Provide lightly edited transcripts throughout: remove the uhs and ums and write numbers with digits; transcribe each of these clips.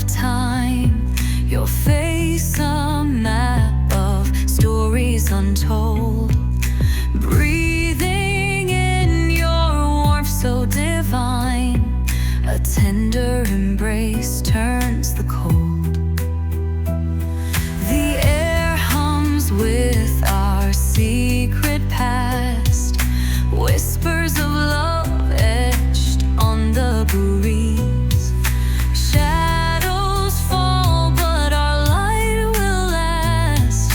of time, your face a map of stories untold. Breathing in your warmth so divine, a tender embrace turns the cold. The air hums with our secret past, whispers of love etched on the breeze. Shadows fall, but our light will last.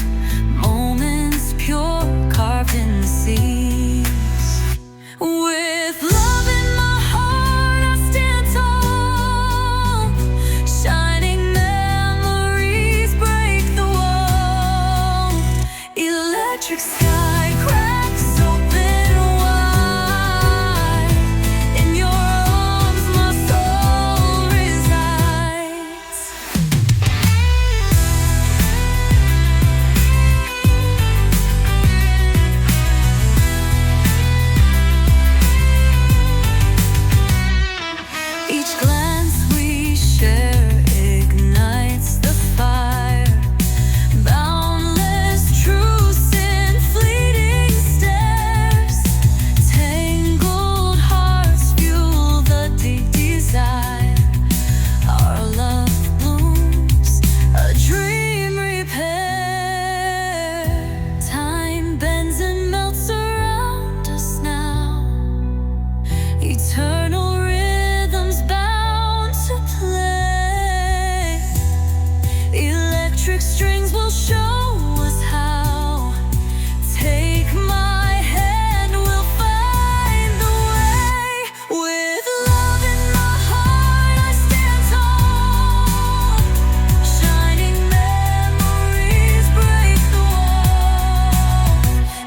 Moments pure, carved in the seas. With love in my heart, I stand tall. Shining memories break the wall. Electric sky cracks open wide. In your arms, my soul resides. Each glance we share ignites the fire. Boundless truths in fleeting stares. Tangled hearts fuel the deep desire. Our love blooms, a dream repair. Time bends and melts around us now. Eternal rhythms bound to play. Electric strings will show us how. Take my hand, we'll find the way. With love in my heart, I stand tall. Shining memories break the wall.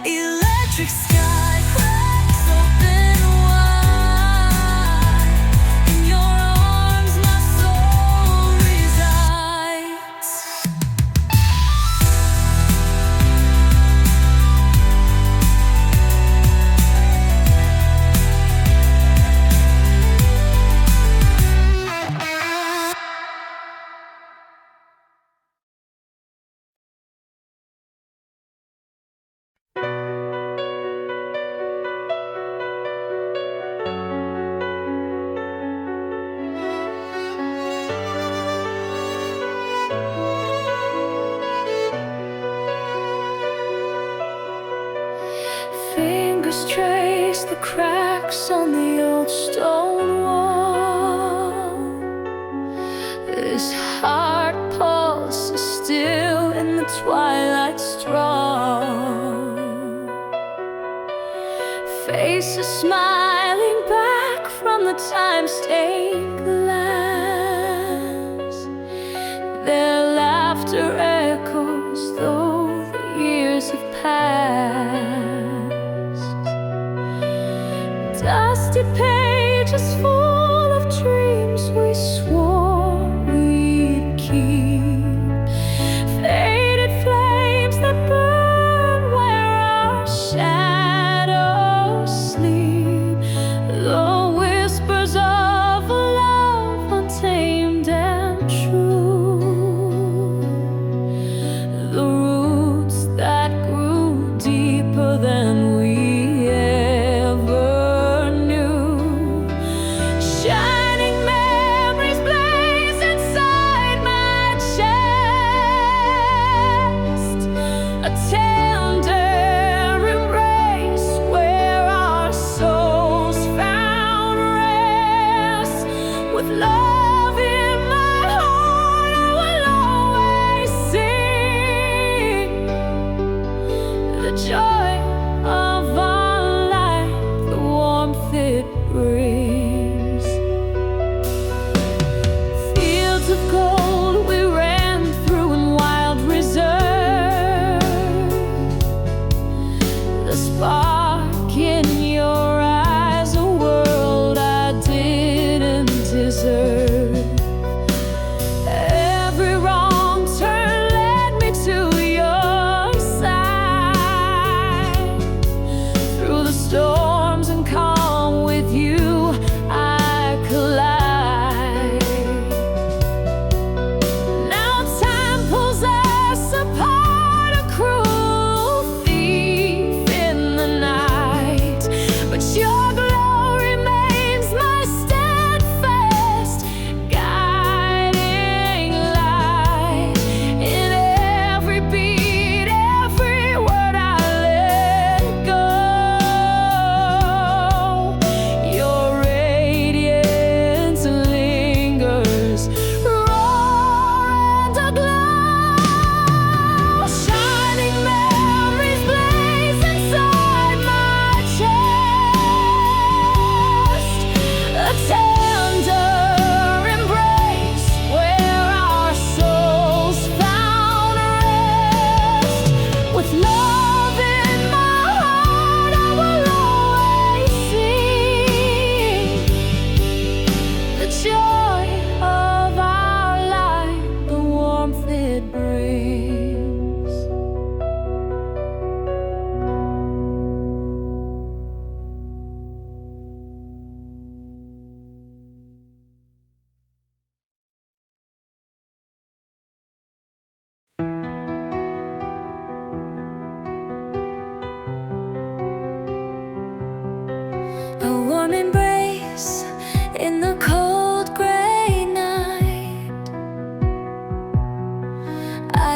Electric sky cracks open wide. In your arms, my soul resides. Fingers trace the cracks on the old stone wall. This heart pulses still in the twilight strong. Faces smiling back from the time-stained glass. Their laughter echoes though the years have passed. Dusty pages full of dreams we swore we'd keep. Faded flames that burn where our shadows sleep. The whispers of a love untamed and true.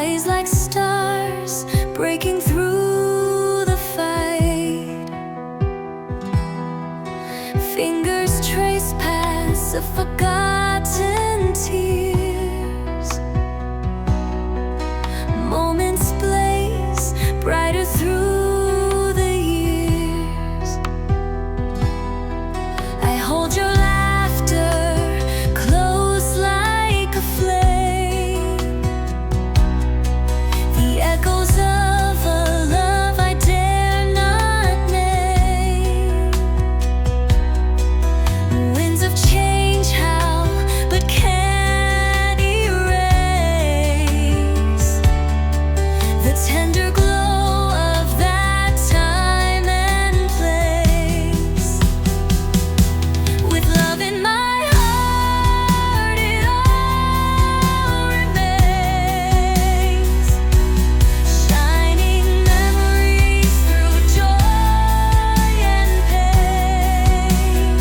eyes like stars breaking through the fight. Fingers trace paths of forgotten tears. Moments blaze brighter through the years. I hold your laughter close like a flame. The echoes of a love I dare not name. Winds of change howl but can't erase the tender glow of that time and place. With love in my heart, it all remains. Shining memories through joy and pain.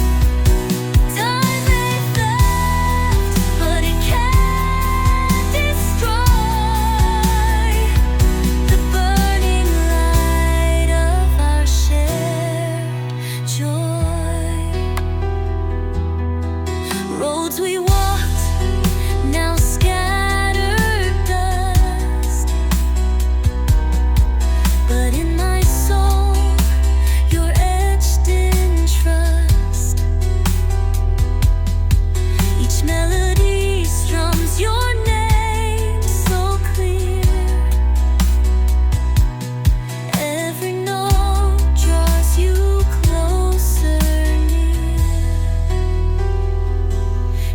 Time may theft, but it can't destroy the burning light of our shared joy. Roads we walked, now scattered dust. But in my soul, you're etched in trust. Each melody strums your name so clear. Every note draws you closer near.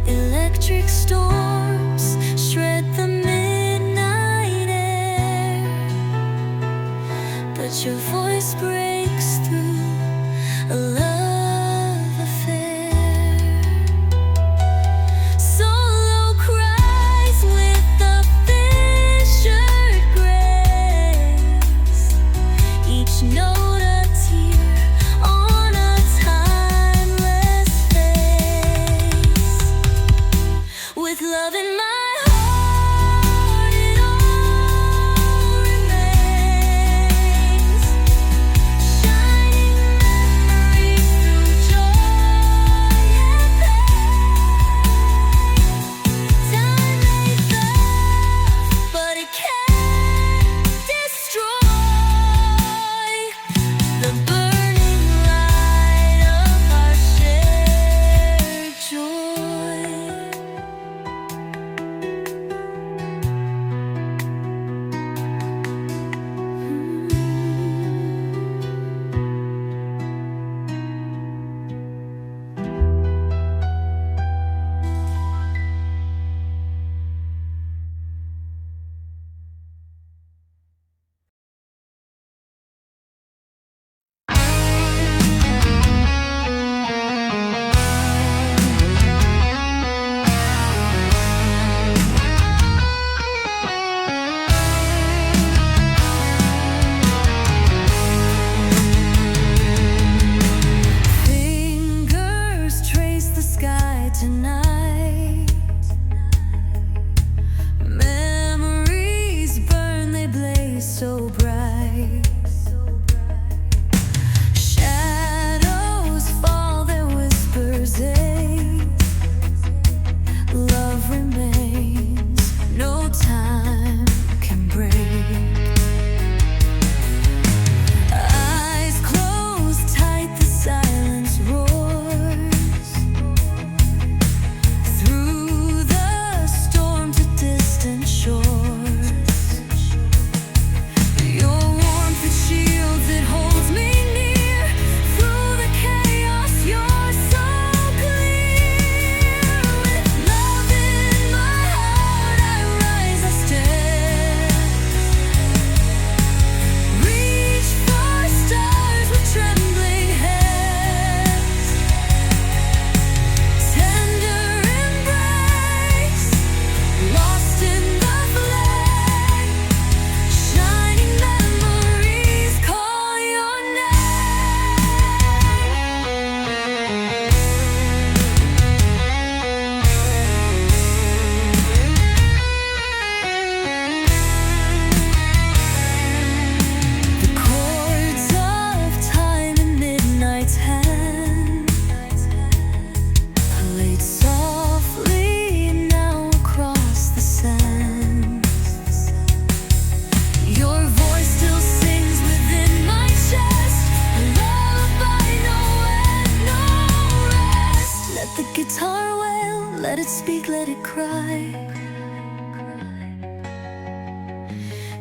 Electric storms shred the midnight air, but your voice breaks through a love affair. Solo cries with a fissured grace, each note a tear on a timeless face. With love in my heart, it all remains. Shining memories through joy and pain. Time may theft, but it can't destroy the burning light of our shared joy.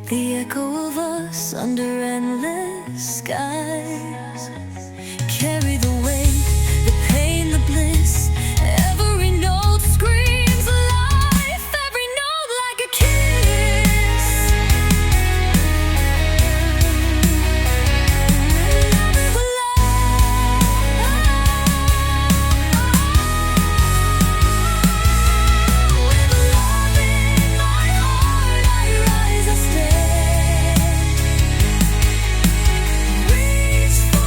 The echo of us under endless skies. Carry the weight, the pain, the bliss. Every note screams life, every note like a kiss. Love it with With love in my heart, I rise, I stand. Reach for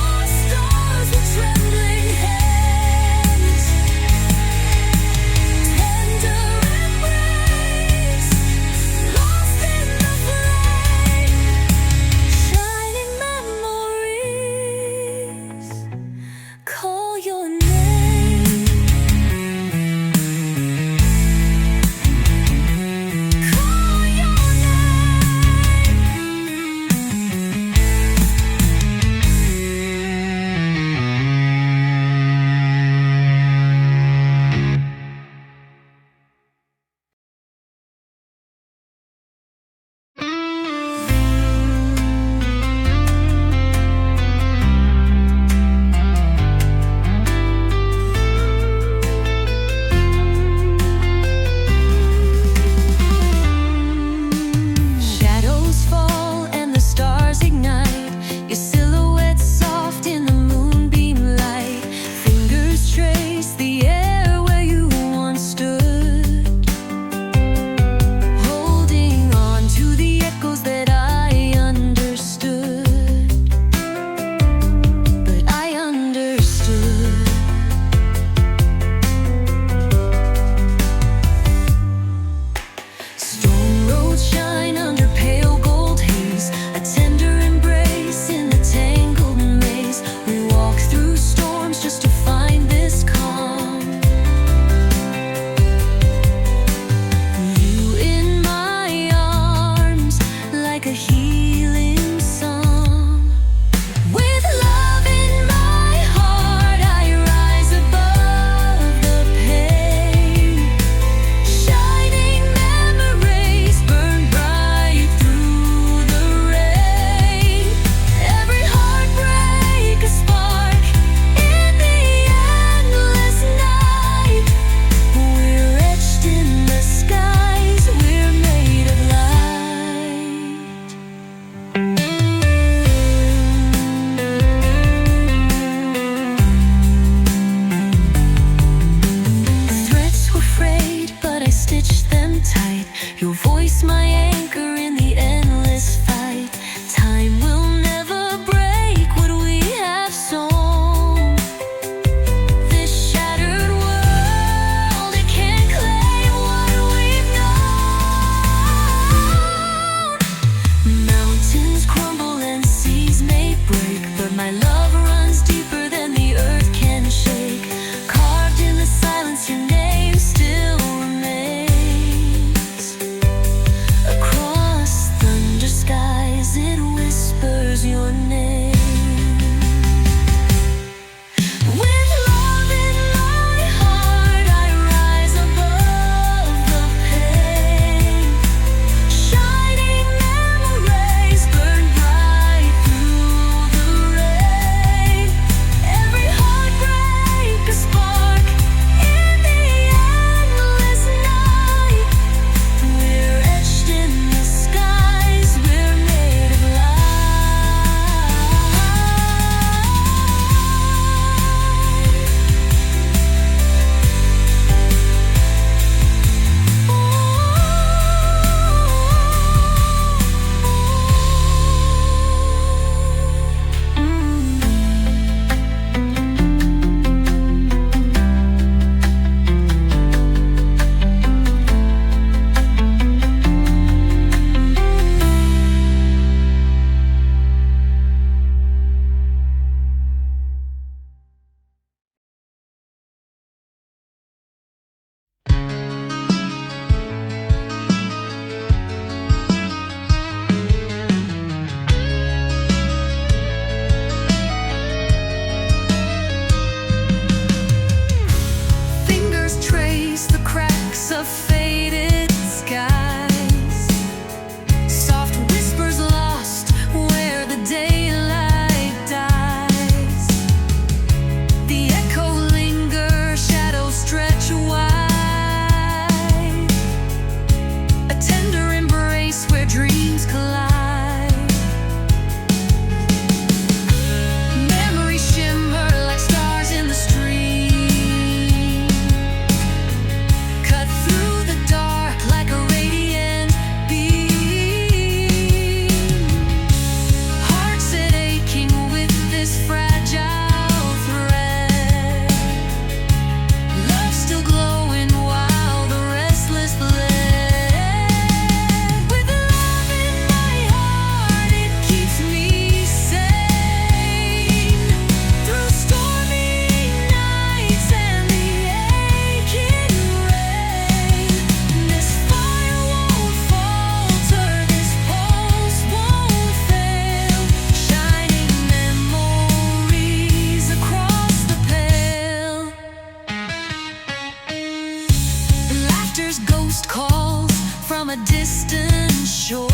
from a distant shore.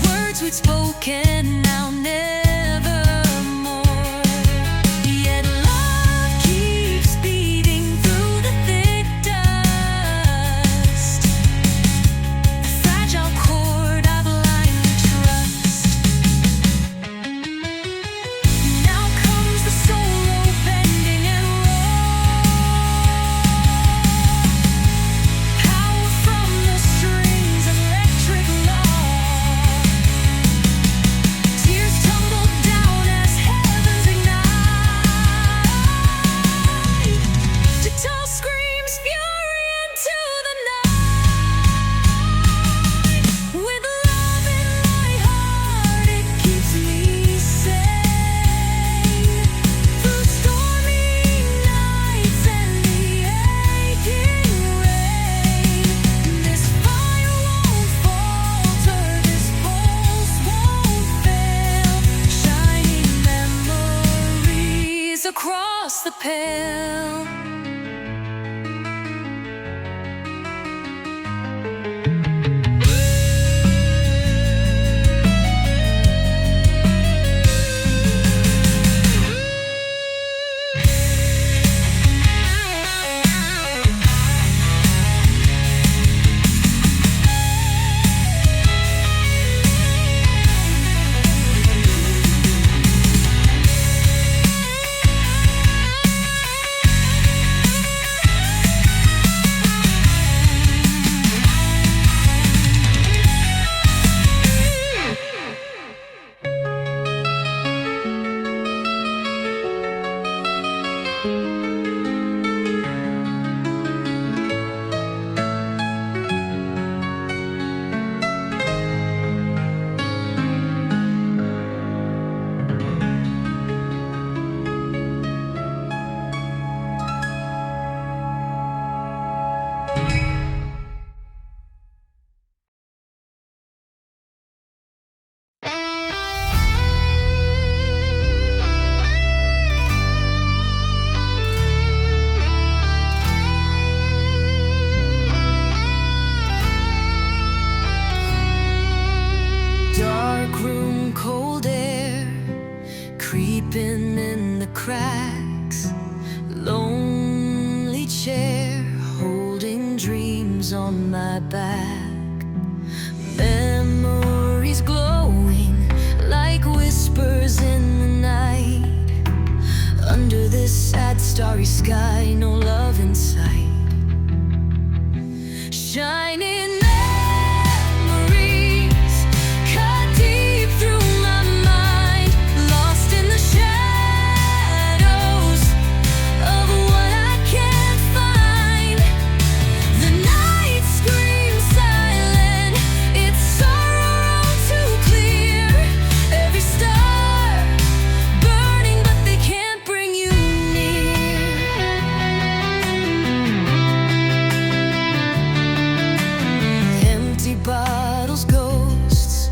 Words we'd spoken now nevermore. Yet love keeps beating through the thick dust, the fragile chord I blindly trust. Now comes the solo bending and power from the strings, electric law. Tears tumble down as heavens ignite. Guitar screams fury into the night. With love in my heart, it keeps me sane through stormy nights and the aching rain. This fire won't falter, this pulse won't fail. Shining memories across the pale. Dark room, cold air creeping in the cracks. Lonely chair holding dreams on my back. Memories glowing like whispers in the night. Under this sad starry sky, no love in sight. Shining memories cut deep through my mind, lost in the shadows of what I can't find. The night screams silent, its sorrow too clear. Every star burning, but they can't bring you near. Empty bottles, ghosts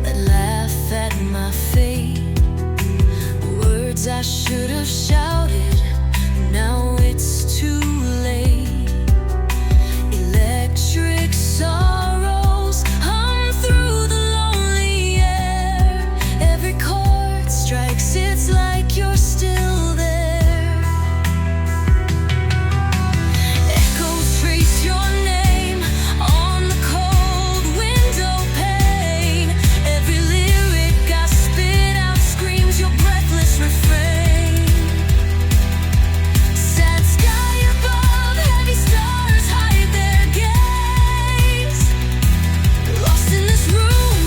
that laugh at my fate. Words I should have shouted, now it's too late. Electric sorrows hum through the lonely air. Every chord strikes, it's like you're still there. Echoes trace your name on the cold window pane. Every lyric I spit out screams your breathless refrain. Sad sky above, heavy stars hide their gaze. Lost in this room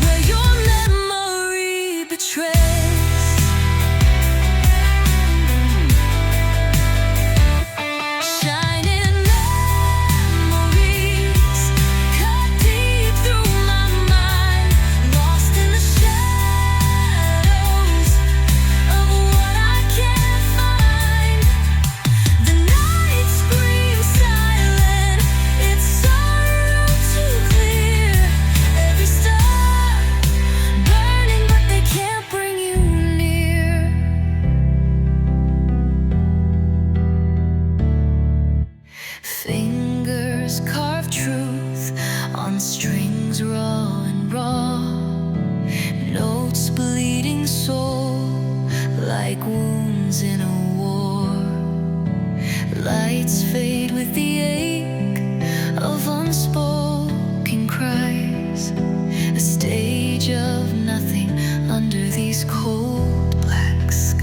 where your memory betrays. Shining memories cut deep through my mind, lost in the shadows of what I can't find. The night screams silent, its sorrow too clear. Every star burning, but they can't bring you near. Fingers carve strings raw and raw, notes bleeding sore like wounds in a war. Lights fade with the ache of unspoken cries, a stage of nothing under these cold black skies.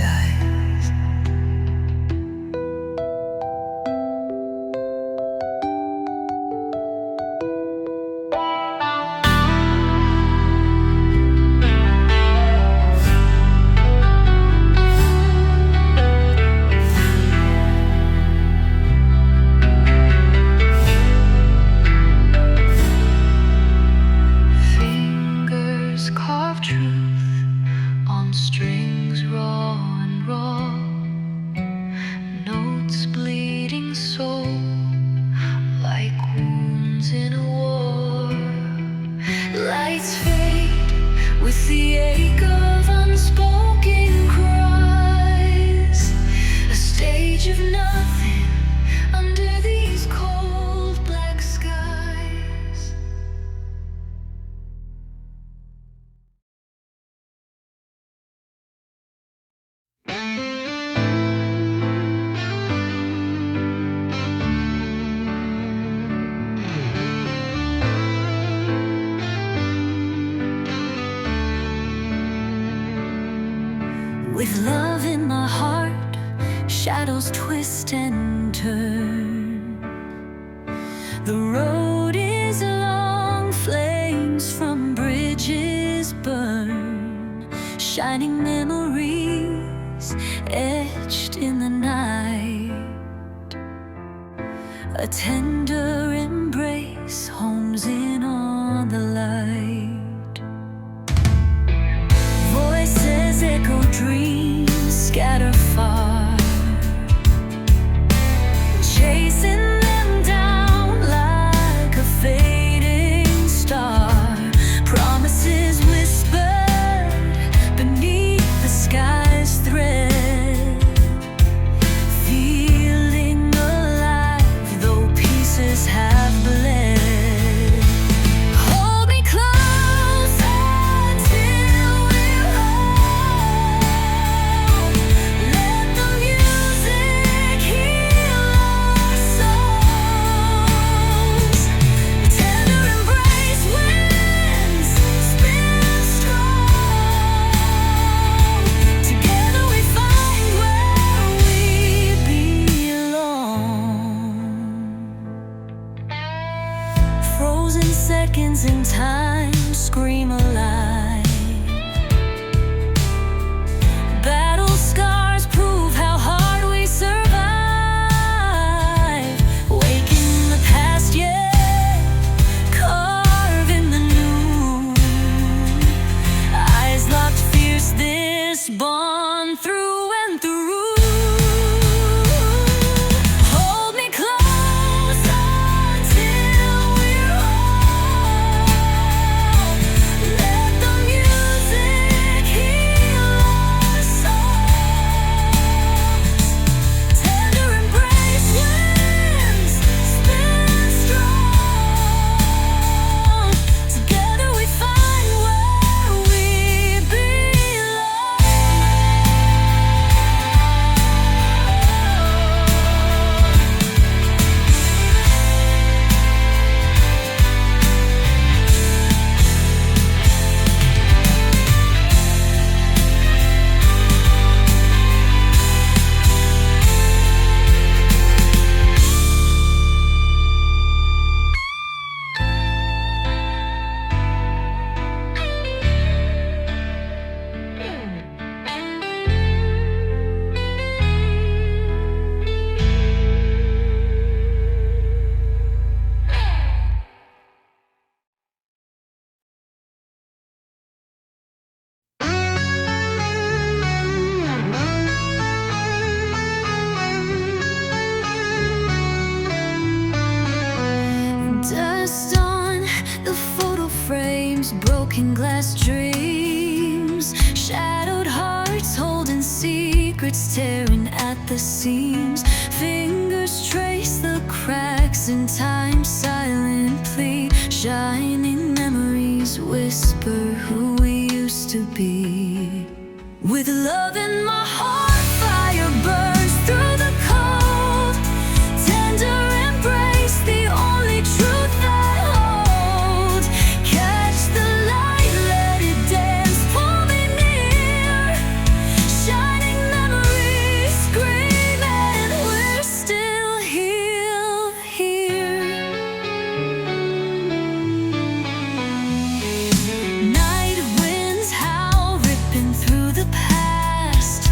Lights fade with the ache of unspoken cries, a stage of nothing under these cold black skies. With love in my heart, shadows twist and turn. The road is long, flames from bridges burn, shining memories etched in the night. A tender embrace homes in on the light. Voices echo dreams scatter far, chasing them down like a fading star. Promises whispered beneath the sky's thread, feeling alive though pieces have bled. Hold me close until we're home. Let the music heal our souls. Tender embrace winds spin strong. Together we find where we belong. Frozen seconds in time scream alive. Battle scars prove how hard we survive. Waking the past, yeah, carving the new. Eyes locked fierce, this bond through and through. Hold me close until we're home. Let the music heal our souls. Tender embrace winds spin strong. Together we find where we belong. Dust on the photo frames, broken glass dreams, shadowed hearts holding secrets, tearing at the seams. Fingers trace the cracks in time silently, shine With love in my heart, fire burns through the cold. Tender embrace, the only truth I hold. Catch the light, let it dance, pull me near. Shining memories, screaming, we're still here. Night winds howl, ripping through the past.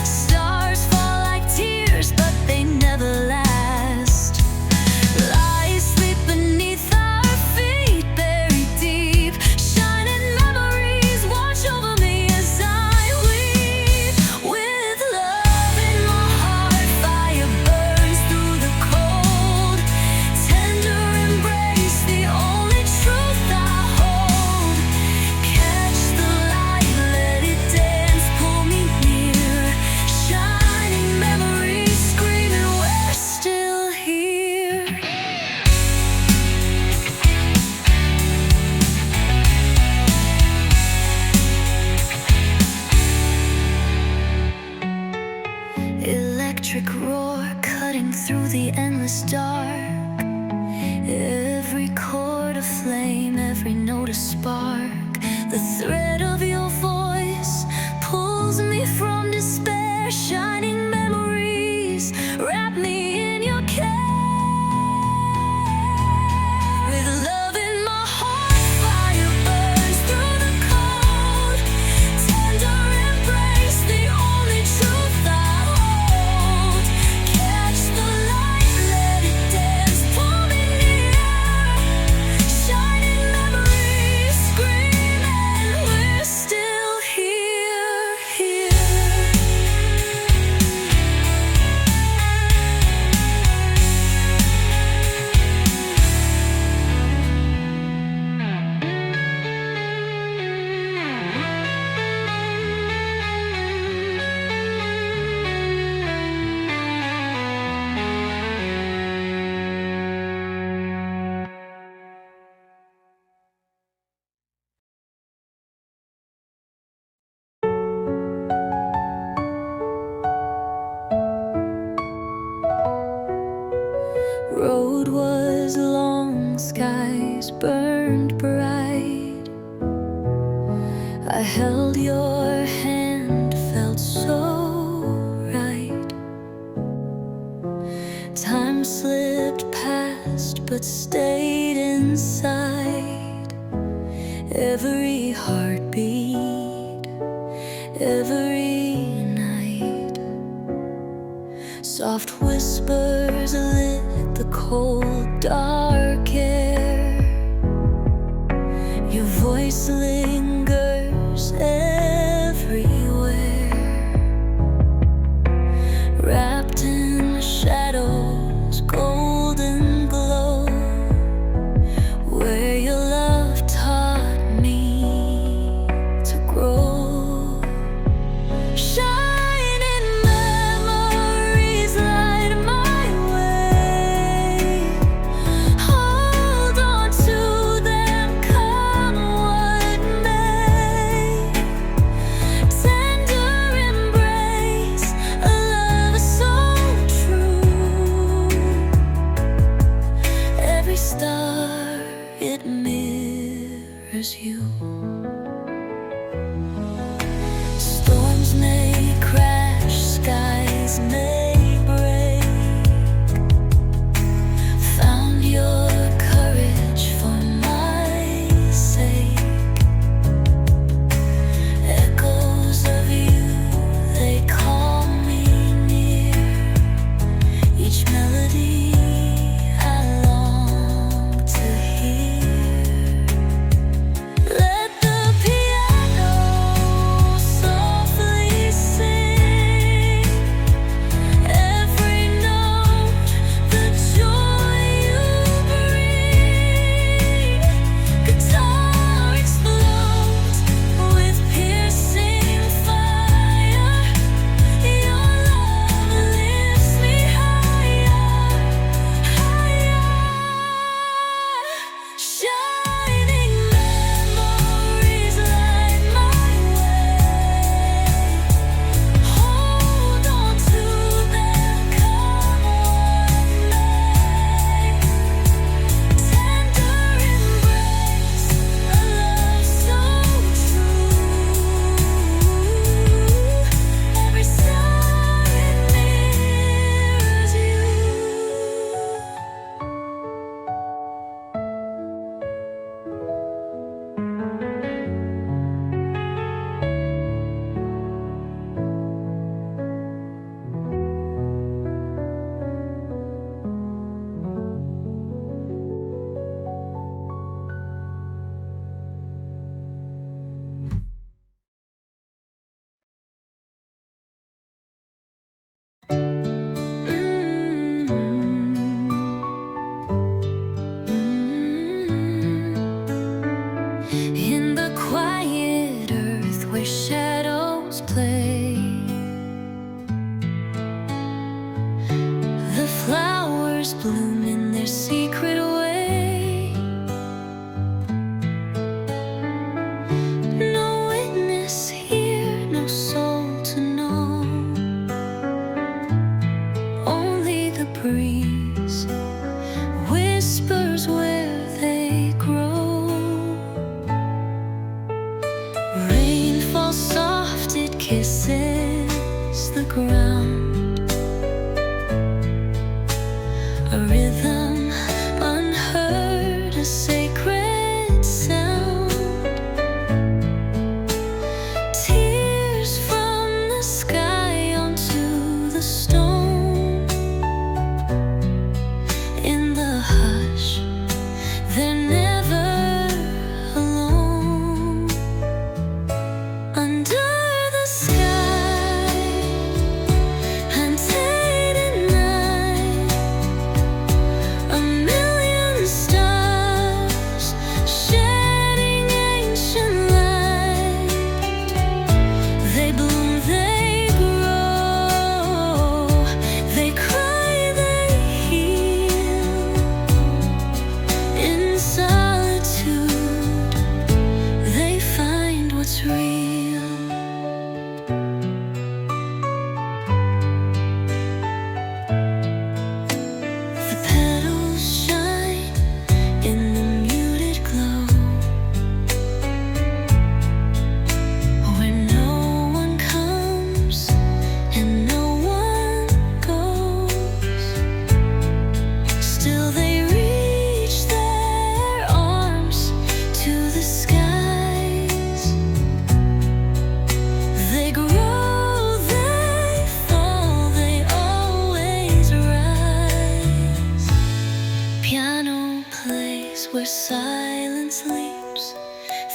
Stars fall like tears, but they never last. Lies sleep beneath our feet, buried deep. Shining memories watch over me as I weep. With love in my heart, fire burns through the cold. Tender embrace, the only truth I hold. Catch the light, let it dance, pull me near. Shining memories, screaming, we're still here. Electric roar cutting through the endless dark. Every chord a flame, every note a spark. The thread of your voice pulls me from despair. Shining memories wrap me in your care. With love in my heart, fire burns through the cold. Tender embrace, the only truth I hold. Catch the light, let it dance, pull me near. Shining memories, screaming, we're still here. Road was long, skies burned bright. I held your hand, felt so right. Time slipped past, but stayed inside. Every heartbeat, every night. Soft whispers lit the cold, dark air. Your voice lingers everywhere. Wrapped in shadows, golden glow. Where your love taught me to grow. Shining memories light my way. Hold on to them, come what may. Tender embrace, a love so true. Every star, it mirrors you. Storms may crash, skies may break. Found your courage for my sake. Echoes of you, they call me near. Each melody I long to hear. Let the piano softly sing. where silence leaps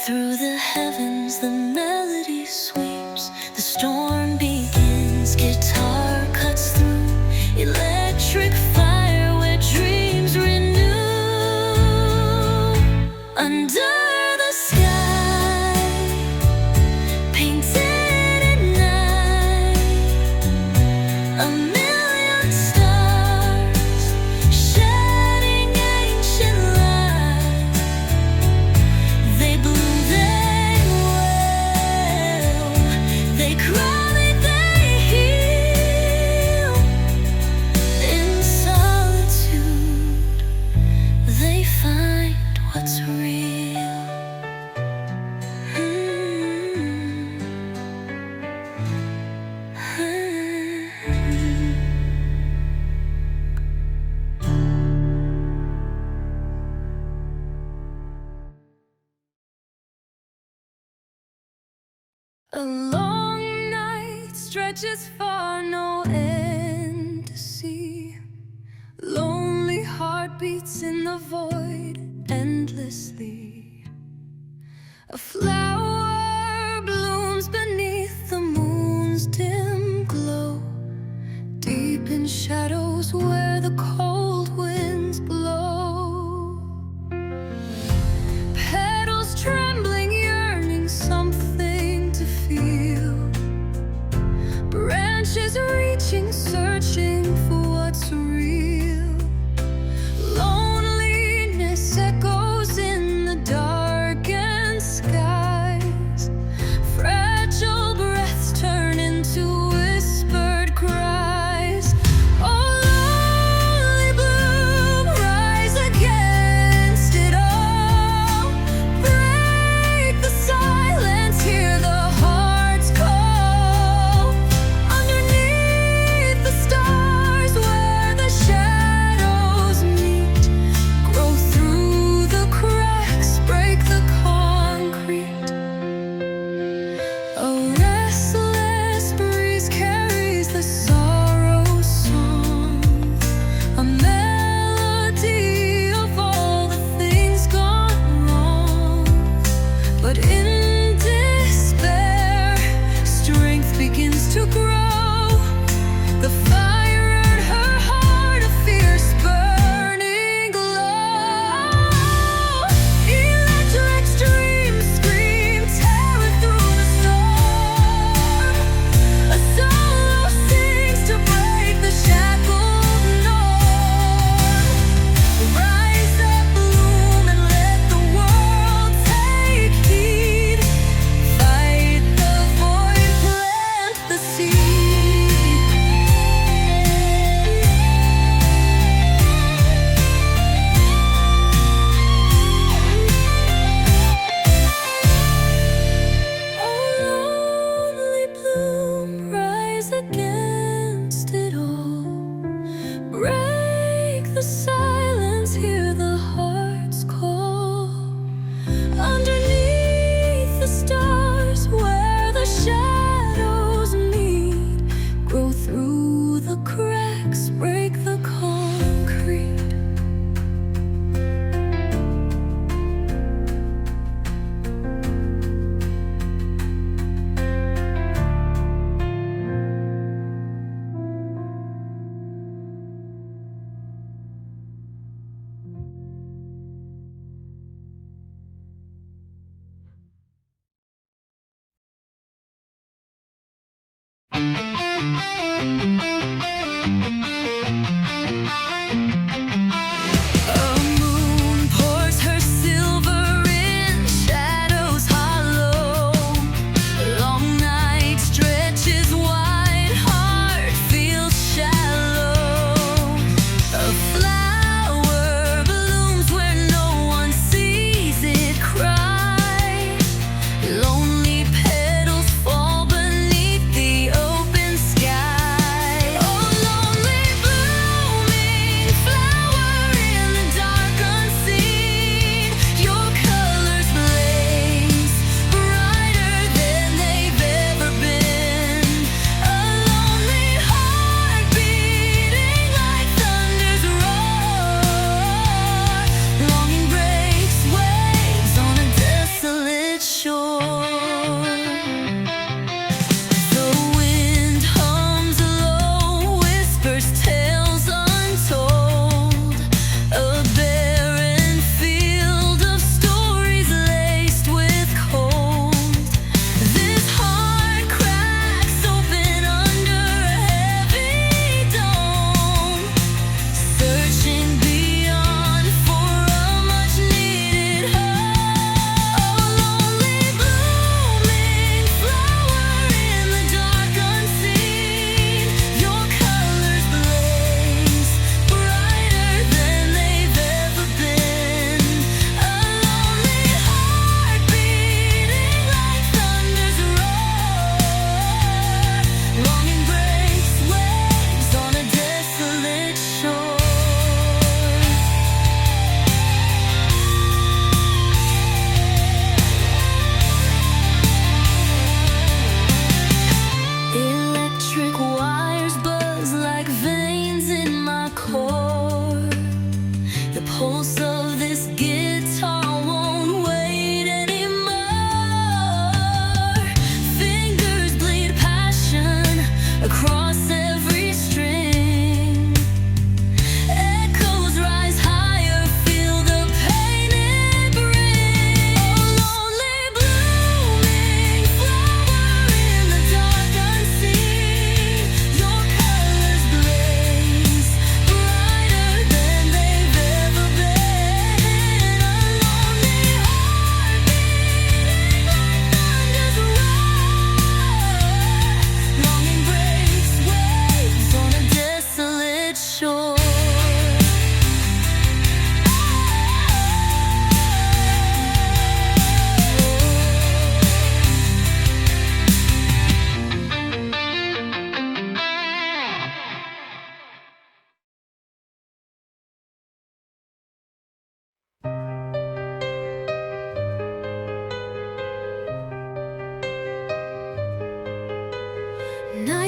through the heavens, the melody sweeps, the storm begins, guitar cuts through, electric fire where dreams renew. Under the sky, painted at night, a million stars shedding ancient light. They bloom, they wail, they cry, they heal. In solitude, they find what's real. A long night stretches far, no end to see. Lonely heartbeats in the void endlessly. A flower blooms beneath the moon's dim glow, deep in shadows where the cold winds blow. Petals trembling, yearning something to feel. Branches reaching, searching for what's real. Loneliness echoes in the darkened sky.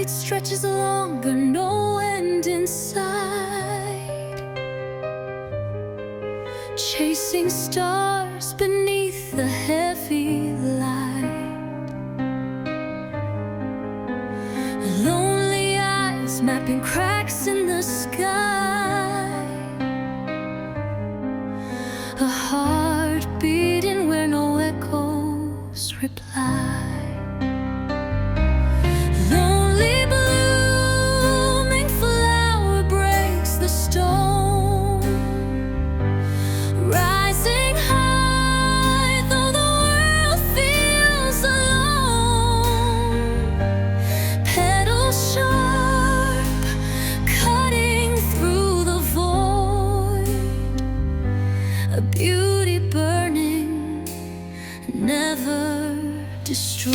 night stretches longer, no end in sight. Chasing stars beneath the heavy light. Lonely eyes mapping cracks in the sky. A heart beating where no echoes reply. A beauty burning, never destroyed.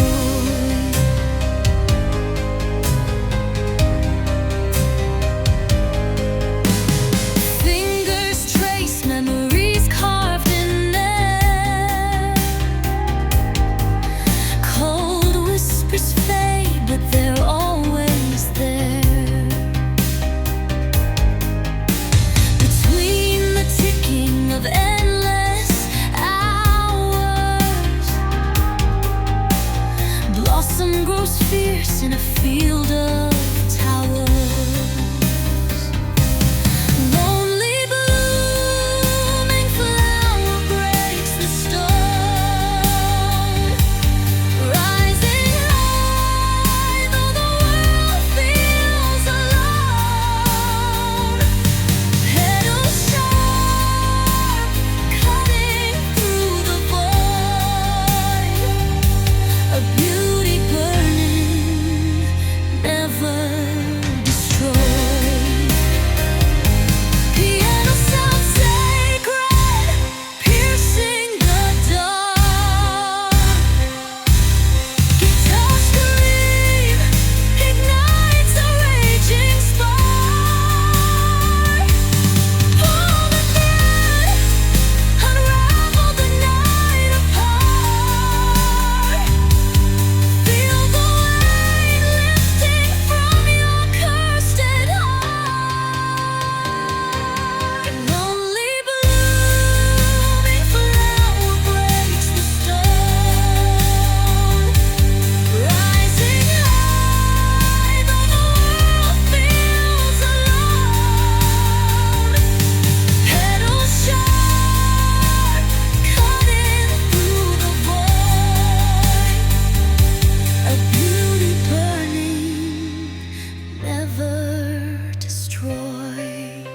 Fingers trace memories carved in air. Cold whispers fade, but they're always there. Between the ticking of blossom grows fierce in a field of towers. Lonely blooming flower breaks the stone. Rising high though the world feels alone. Petals sharp, cutting through the void. A beauty burning, never destroyed. Piano sound sacred, piercing the dark. Guitar scream ignites a raging spark. Pull the thread, unravel the night apart. Feel the weight lifting from your cursed heart. Lonely blooming flower breaks the stone. Rising high though the world feels alone. Petals sharp, cutting through the void. A beauty burning, never destroyed.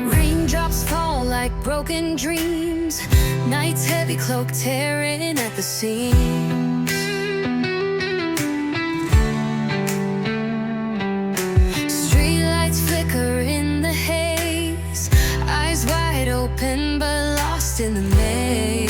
Raindrops fall like broken dreams. Night's heavy cloak tearing at the seams. Streetlights flicker in the haze. Eyes wide open but lost in the maze.